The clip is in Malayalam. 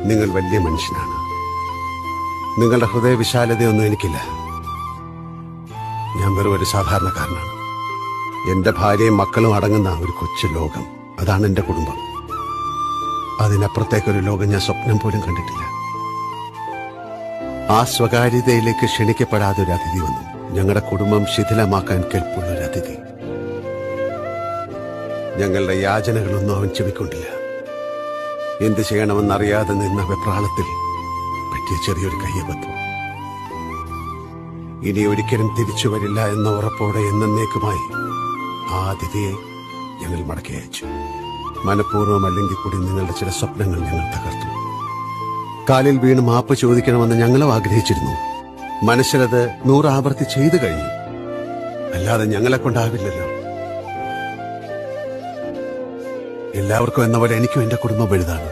നിങ്ങൾ വലിയ മനുഷ്യനാണ്. നിങ്ങളുടെ ഹൃദയവിശാലതയൊന്നും എനിക്കില്ല. ഞാൻ വെറും ഒരു സാധാരണക്കാരനാണ്. എന്റെ ഭാര്യയും മക്കളും അടങ്ങുന്ന ഒരു കൊച്ചു ലോകം, അതാണ് എന്റെ കുടുംബം. അതിനപ്പുറത്തേക്കൊരു ലോകം ഞാൻ സ്വപ്നം പോലും കണ്ടിട്ടില്ല. ആ സ്വകാര്യതയിലേക്ക് ക്ഷണിക്കപ്പെടാതെ ഒരു അതിഥി വന്നു. ഞങ്ങളുടെ കുടുംബം ശിഥിലമാക്കാൻ കെൽപ്പുള്ളൊരു അതിഥി. ഞങ്ങളുടെ യാചനകളൊന്നും അവൻ ചെവിക്കൊണ്ടില്ല. എന്ത് ചെയ്യണമെന്നറിയാതെ നിന്ന വെപ്രാളത്തിൽ പറ്റിയ ചെറിയൊരു കയ്യബദ്ധം. ഇനി ഒരിക്കലും തിരിച്ചു വരില്ല എന്ന ഉറപ്പോടെ എന്നേക്കുമായി ആ അതിഥിയെ ഞങ്ങൾ മടക്കി അയച്ചു. മനഃപൂർവ്വം അല്ലെങ്കിൽ കൂടി നിങ്ങളുടെ ചില സ്വപ്നങ്ങൾ ഞങ്ങൾ തകർത്തു. കാലിൽ വീണ് മാപ്പ് ചോദിക്കണമെന്ന് ഞങ്ങളും ആഗ്രഹിച്ചിരുന്നു. മനസ്സിലത് 100 ആവർത്തി ചെയ്തു കഴിഞ്ഞു. അല്ലാതെ ഞങ്ങളെ കൊണ്ടാവില്ലല്ലോ. എല്ലാവർക്കും എന്ന പോലെ എനിക്കും എന്റെ കുടുംബം വലുതാണ്.